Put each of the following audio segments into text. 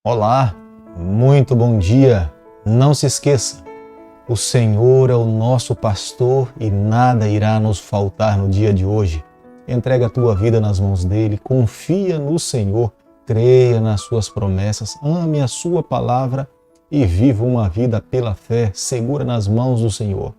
Olá, muito bom dia. Não se esqueça, o Senhor é o nosso pastor e nada irá nos faltar no dia de hoje. Entrega a tua vida nas mãos dele, confia no Senhor, creia nas suas promessas, ame a sua palavra e viva uma vida pela fé, segura nas mãos do Senhor.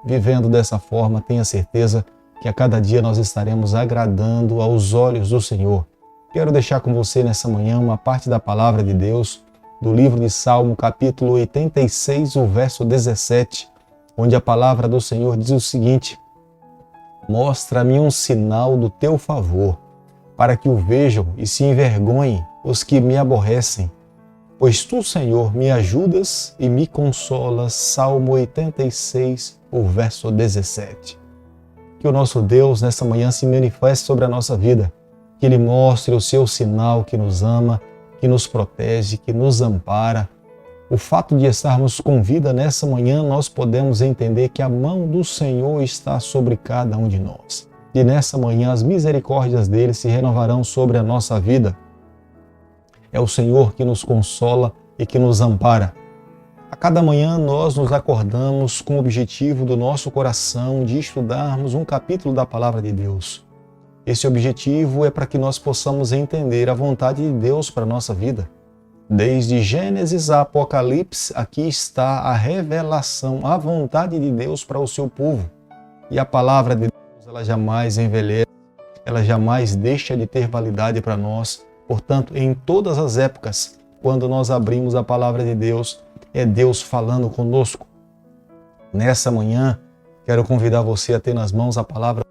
Vivendo dessa forma, tenha certeza que a cada dia nós estaremos agradando aos olhos do Senhor. Quero deixar com você nessa manhã uma parte da palavra de Deus, do livro de Salmo, capítulo 86, o verso 17, onde a palavra do Senhor diz o seguinte: mostra-me um sinal do teu favor, para que o vejam e se envergonhem os que me aborrecem. Pois tu, Senhor, me ajudas e me consolas. Salmo 86, o verso 17. Que o nosso Deus nessa manhã se manifeste sobre a nossa vida, que Ele mostre o seu sinal que nos ama, que nos protege, que nos ampara. O fato de estarmos com vida nessa manhã, nós podemos entender que a mão do Senhor está sobre cada um de nós. E nessa manhã as misericórdias dele se renovarão sobre a nossa vida. É o Senhor que nos consola e que nos ampara. A cada manhã nós nos acordamos com o objetivo do nosso coração de estudarmos um capítulo da Palavra de Deus. Esse objetivo é para que nós possamos entender a vontade de Deus para a nossa vida. Desde Gênesis a Apocalipse, aqui está a revelação, a vontade de Deus para o seu povo. E a palavra de Deus, ela jamais envelhece, ela jamais deixa de ter validade para nós. Portanto, em todas as épocas, quando nós abrimos a palavra de Deus, é Deus falando conosco. Nessa manhã, quero convidar você a ter nas mãos a palavra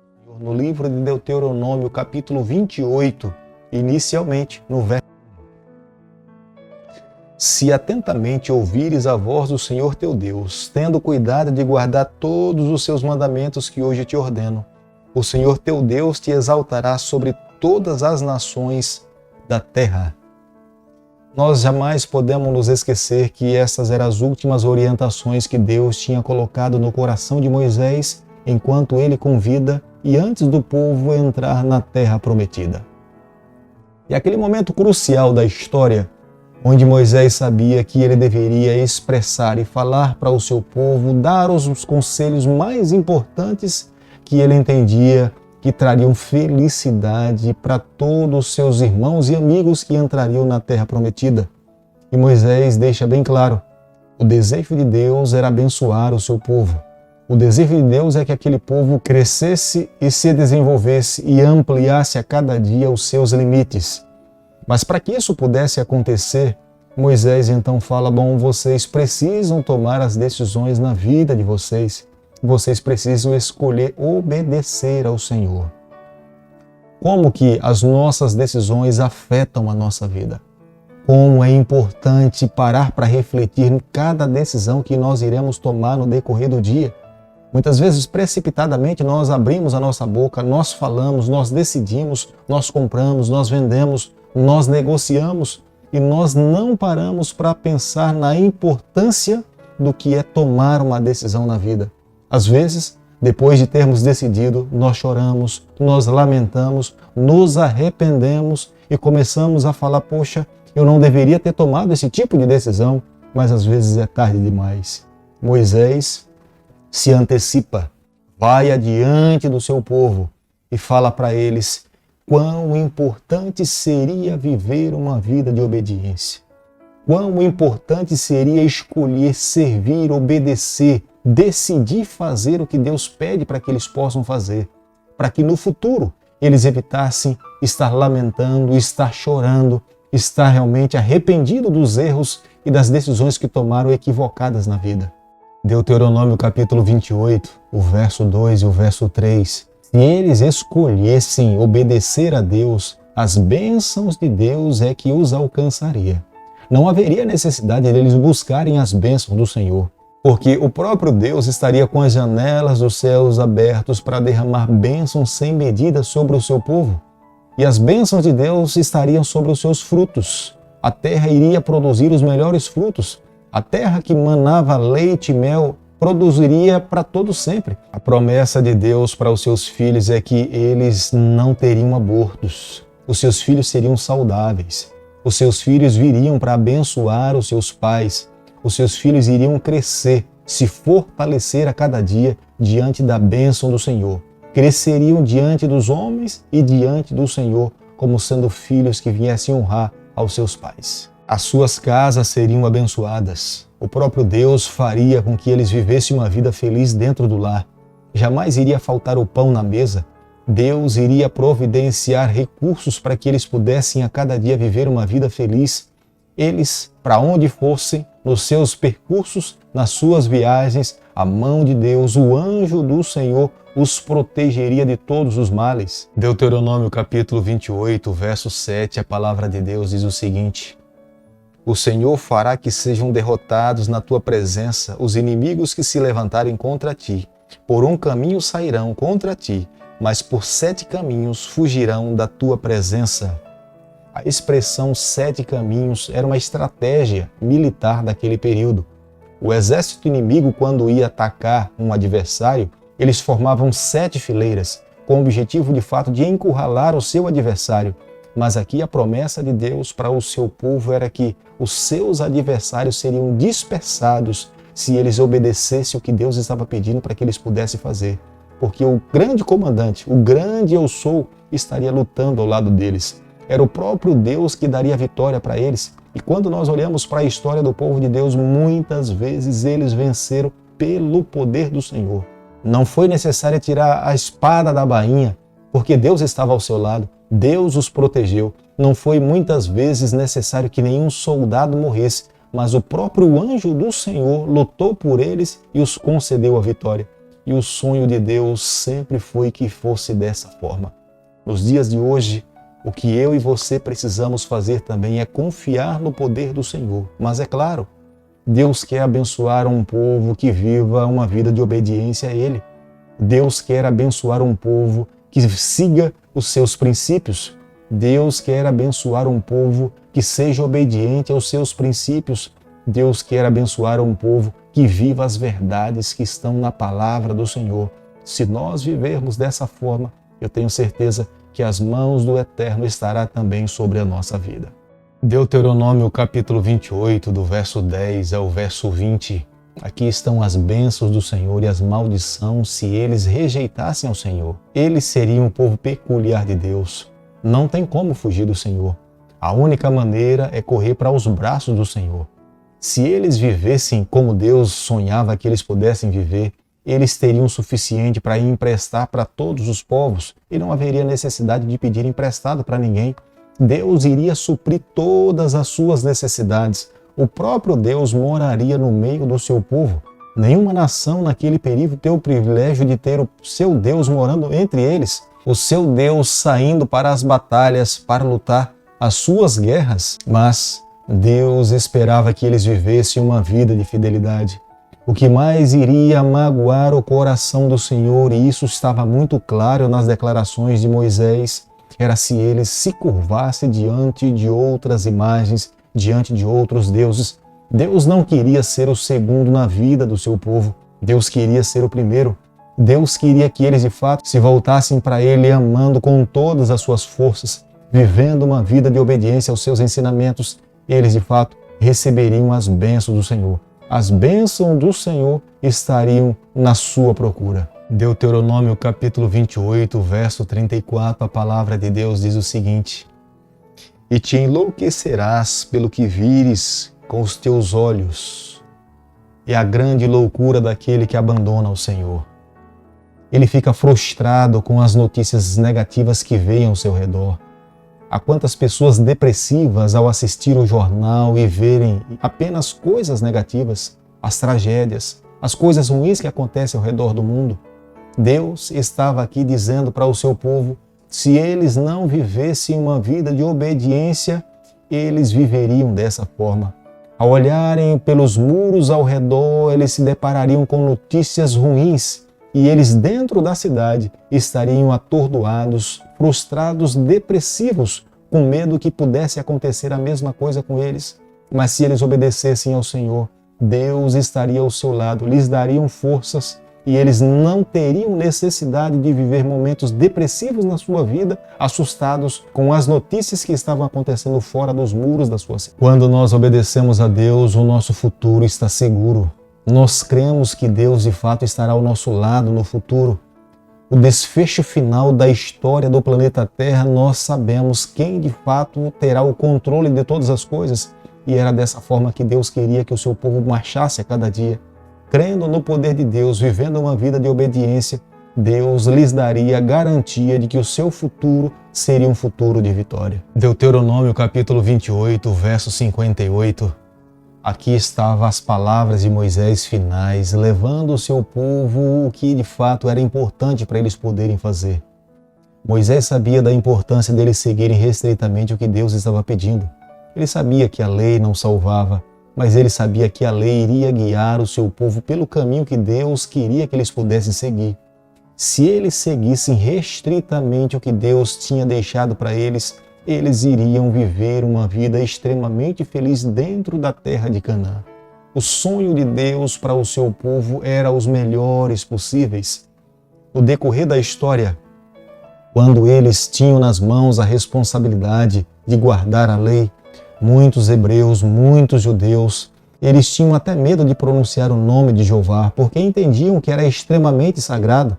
no livro de Deuteronômio, capítulo 28, inicialmente no verso: se atentamente ouvires a voz do Senhor teu Deus, tendo cuidado de guardar todos os seus mandamentos que hoje te ordeno, o Senhor teu Deus te exaltará sobre todas as nações da terra. Nós jamais podemos nos esquecer que essas eram as últimas orientações que Deus tinha colocado no coração de Moisés enquanto ele com vida e antes do povo entrar na terra prometida. E aquele momento crucial da história, onde Moisés sabia que ele deveria expressar e falar para o seu povo, dar os conselhos mais importantes que ele entendia que trariam felicidade para todos os seus irmãos e amigos que entrariam na terra prometida. E Moisés deixa bem claro, o desejo de Deus era abençoar o seu povo. O desejo de Deus é que aquele povo crescesse e se desenvolvesse e ampliasse a cada dia os seus limites. Mas para que isso pudesse acontecer, Moisés então fala, vocês precisam tomar as decisões na vida de vocês. Vocês precisam escolher obedecer ao Senhor. Como que as nossas decisões afetam a nossa vida? Como é importante parar para refletir em cada decisão que nós iremos tomar no decorrer do dia. Muitas vezes, precipitadamente, nós abrimos a nossa boca, nós falamos, nós decidimos, nós compramos, nós vendemos, nós negociamos e nós não paramos para pensar na importância do que é tomar uma decisão na vida. Às vezes, depois de termos decidido, nós choramos, nós lamentamos, nos arrependemos e começamos a falar, poxa, eu não deveria ter tomado esse tipo de decisão, mas às vezes é tarde demais. Moisés se antecipa, vai adiante do seu povo e fala para eles quão importante seria viver uma vida de obediência. Quão importante seria escolher, servir, obedecer, decidir fazer o que Deus pede para que eles possam fazer, para que no futuro eles evitassem estar lamentando, estar chorando, estar realmente arrependido dos erros e das decisões que tomaram equivocadas na vida. Deuteronômio capítulo 28, o verso 2 e o verso 3. Se eles escolhessem obedecer a Deus, as bênçãos de Deus é que os alcançaria. Não haveria necessidade de eles buscarem as bênçãos do Senhor, porque o próprio Deus estaria com as janelas dos céus abertos para derramar bênçãos sem medida sobre o seu povo. E as bênçãos de Deus estariam sobre os seus frutos. A terra iria produzir os melhores frutos. A terra que manava leite e mel produziria para todo sempre. A promessa de Deus para os seus filhos é que eles não teriam abortos. Os seus filhos seriam saudáveis. Os seus filhos viriam para abençoar os seus pais. Os seus filhos iriam crescer, se fortalecer a cada dia diante da bênção do Senhor. Cresceriam diante dos homens e diante do Senhor, como sendo filhos que viessem honrar aos seus pais. As suas casas seriam abençoadas. O próprio Deus faria com que eles vivessem uma vida feliz dentro do lar. Jamais iria faltar o pão na mesa. Deus iria providenciar recursos para que eles pudessem a cada dia viver uma vida feliz. Eles, para onde fossem, nos seus percursos, nas suas viagens, a mão de Deus, o anjo do Senhor, os protegeria de todos os males. Deuteronômio capítulo 28, verso 7, a palavra de Deus diz o seguinte: O Senhor fará que sejam derrotados na tua presença os inimigos que se levantarem contra ti. Por um caminho sairão contra ti, mas por 7 caminhos fugirão da tua presença. A expressão 7 caminhos era uma estratégia militar daquele período. O exército inimigo, quando ia atacar um adversário, eles formavam 7 fileiras, com o objetivo de fato de encurralar o seu adversário. Mas aqui a promessa de Deus para o seu povo era que os seus adversários seriam dispersados se eles obedecessem o que Deus estava pedindo para que eles pudessem fazer. Porque o grande comandante, o grande eu sou, estaria lutando ao lado deles. Era o próprio Deus que daria a vitória para eles. E quando nós olhamos para a história do povo de Deus, muitas vezes eles venceram pelo poder do Senhor. Não foi necessário tirar a espada da bainha, porque Deus estava ao seu lado. Deus os protegeu. Não foi muitas vezes necessário que nenhum soldado morresse, mas o próprio anjo do Senhor lutou por eles e os concedeu a vitória. E o sonho de Deus sempre foi que fosse dessa forma. Nos dias de hoje, o que eu e você precisamos fazer também é confiar no poder do Senhor. Mas é claro, Deus quer abençoar um povo que viva uma vida de obediência a Ele. Deus quer abençoar um povo que siga os seus princípios. Deus quer abençoar um povo que seja obediente aos seus princípios. Deus quer abençoar um povo que viva as verdades que estão na palavra do Senhor. Se nós vivermos dessa forma, eu tenho certeza que as mãos do Eterno estará também sobre a nossa vida. Deuteronômio capítulo 28, do verso 10 ao verso 20. Aqui estão as bênçãos do Senhor e as maldições se eles rejeitassem ao Senhor. Eles seriam um povo peculiar de Deus. Não tem como fugir do Senhor. A única maneira é correr para os braços do Senhor. Se eles vivessem como Deus sonhava que eles pudessem viver, eles teriam o suficiente para emprestar para todos os povos e não haveria necessidade de pedir emprestado para ninguém. Deus iria suprir todas as suas necessidades. O próprio Deus moraria no meio do seu povo. Nenhuma nação naquele período tem o privilégio de ter o seu Deus morando entre eles. O seu Deus saindo para as batalhas, para lutar as suas guerras. Mas Deus esperava que eles vivessem uma vida de fidelidade. O que mais iria magoar o coração do Senhor, e isso estava muito claro nas declarações de Moisés, era se eles se curvassem diante de outras imagens, diante de outros deuses. Deus não queria ser o segundo na vida do seu povo. Deus queria ser o primeiro. Deus queria que eles de fato se voltassem para Ele amando com todas as suas forças, vivendo uma vida de obediência aos seus ensinamentos. Eles de fato receberiam as bênçãos do Senhor. As bênçãos do Senhor estariam na sua procura. Deuteronômio capítulo 28, verso 34, a palavra de Deus diz o seguinte: E te enlouquecerás pelo que vires com os teus olhos. É a grande loucura daquele que abandona o Senhor. Ele fica frustrado com as notícias negativas que veem ao seu redor. Há quantas pessoas depressivas ao assistir o jornal e verem apenas coisas negativas, as tragédias, as coisas ruins que acontecem ao redor do mundo. Deus estava aqui dizendo para o seu povo, se eles não vivessem uma vida de obediência, eles viveriam dessa forma. Ao olharem pelos muros ao redor, eles se deparariam com notícias ruins e eles dentro da cidade estariam atordoados, frustrados, depressivos, com medo que pudesse acontecer a mesma coisa com eles. Mas se eles obedecessem ao Senhor, Deus estaria ao seu lado, lhes dariam forças e eles não teriam necessidade de viver momentos depressivos na sua vida, assustados com as notícias que estavam acontecendo fora dos muros da sua cidade. Quando nós obedecemos a Deus, o nosso futuro está seguro. Nós cremos que Deus de fato estará ao nosso lado no futuro. O desfecho final da história do planeta Terra, nós sabemos quem de fato terá o controle de todas as coisas, e era dessa forma que Deus queria que o seu povo marchasse a cada dia. Crendo no poder de Deus, vivendo uma vida de obediência, Deus lhes daria a garantia de que o seu futuro seria um futuro de vitória. Deuteronômio capítulo 28, verso 58. Aqui estavam as palavras de Moisés finais, levando o seu povo o que de fato era importante para eles poderem fazer. Moisés sabia da importância deles seguirem restritamente o que Deus estava pedindo. Ele sabia que a lei não salvava, mas ele sabia que a lei iria guiar o seu povo pelo caminho que Deus queria que eles pudessem seguir. Se eles seguissem restritamente o que Deus tinha deixado para eles, eles iriam viver uma vida extremamente feliz dentro da terra de Canaã. O sonho de Deus para o seu povo era os melhores possíveis. No decorrer da história, quando eles tinham nas mãos a responsabilidade de guardar a lei, muitos hebreus, muitos judeus, eles tinham até medo de pronunciar o nome de Jeová, porque entendiam que era extremamente sagrado.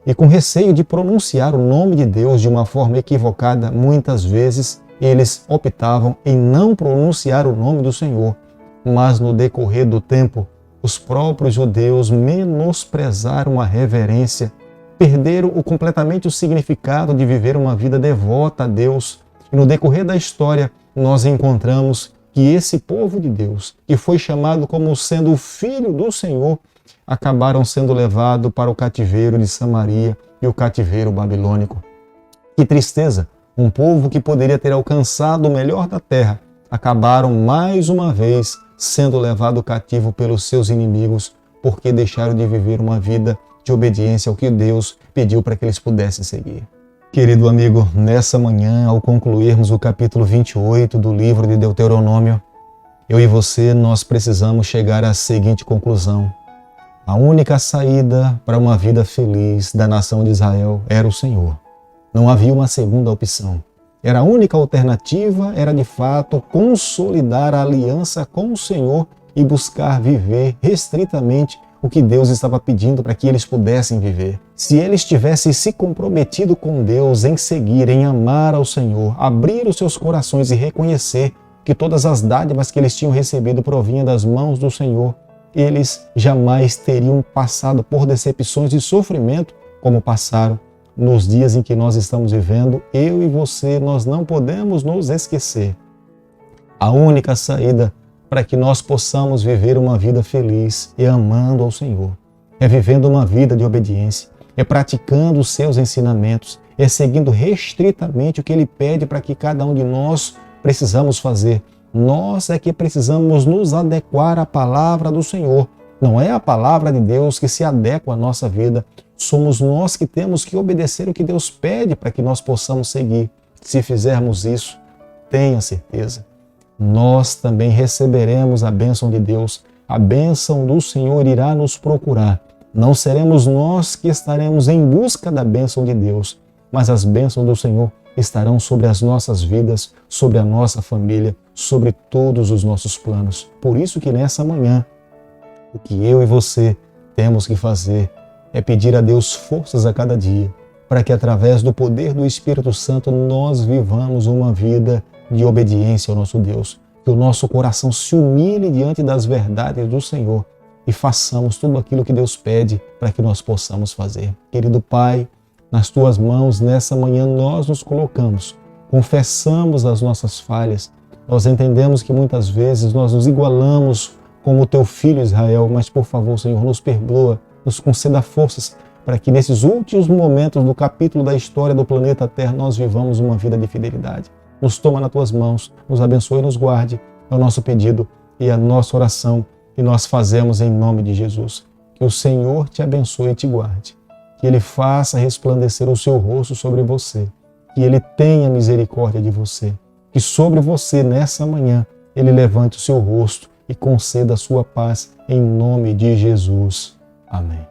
E com receio de pronunciar o nome de Deus de uma forma equivocada, muitas vezes eles optavam em não pronunciar o nome do Senhor. Mas no decorrer do tempo, os próprios judeus menosprezaram a reverência, perderam completamente o significado de viver uma vida devota a Deus. E no decorrer da história, nós encontramos que esse povo de Deus, que foi chamado como sendo o filho do Senhor, acabaram sendo levados para o cativeiro de Samaria e o cativeiro babilônico. Que tristeza! Um povo que poderia ter alcançado o melhor da terra, acabaram mais uma vez sendo levado cativo pelos seus inimigos, porque deixaram de viver uma vida de obediência ao que Deus pediu para que eles pudessem seguir. Querido amigo, nessa manhã, ao concluirmos o capítulo 28 do livro de Deuteronômio, eu e você, nós precisamos chegar à seguinte conclusão. A única saída para uma vida feliz da nação de Israel era o Senhor. Não havia uma segunda opção. Era a única alternativa, era de fato consolidar a aliança com o Senhor e buscar viver restritamente o que Deus estava pedindo para que eles pudessem viver. Se eles tivessem se comprometido com Deus em seguir, em amar ao Senhor, abrir os seus corações e reconhecer que todas as dádivas que eles tinham recebido provinham das mãos do Senhor, eles jamais teriam passado por decepções e sofrimento como passaram nos dias em que nós estamos vivendo. Eu e você, nós não podemos nos esquecer. A única saída para que nós possamos viver uma vida feliz e amando ao Senhor é vivendo uma vida de obediência, é praticando os seus ensinamentos, é seguindo restritamente o que Ele pede para que cada um de nós precisamos fazer. Nós é que precisamos nos adequar à palavra do Senhor. Não é a palavra de Deus que se adequa à nossa vida. Somos nós que temos que obedecer o que Deus pede para que nós possamos seguir. Se fizermos isso, tenha certeza, nós também receberemos a bênção de Deus. A bênção do Senhor irá nos procurar. Não seremos nós que estaremos em busca da bênção de Deus, mas as bênçãos do Senhor estarão sobre as nossas vidas, sobre a nossa família, sobre todos os nossos planos. Por isso que nessa manhã, o que eu e você temos que fazer é pedir a Deus forças a cada dia, para que através do poder do Espírito Santo nós vivamos uma vida de obediência ao nosso Deus. Que o nosso coração se humilhe diante das verdades do Senhor e façamos tudo aquilo que Deus pede para que nós possamos fazer. Querido Pai, nas Tuas mãos, nessa manhã nós nos colocamos, confessamos as nossas falhas. Nós entendemos que muitas vezes nós nos igualamos com o Teu Filho Israel, mas por favor, Senhor, nos perdoa, nos conceda forças para que nesses últimos momentos do capítulo da história do planeta Terra nós vivamos uma vida de fidelidade. Nos toma nas Tuas mãos, nos abençoe e nos guarde. É o nosso pedido e a nossa oração que nós fazemos em nome de Jesus. Que o Senhor te abençoe e te guarde. Que Ele faça resplandecer o seu rosto sobre você. Que Ele tenha misericórdia de você. Que sobre você, nessa manhã, Ele levante o seu rosto e conceda a sua paz em nome de Jesus. Amém.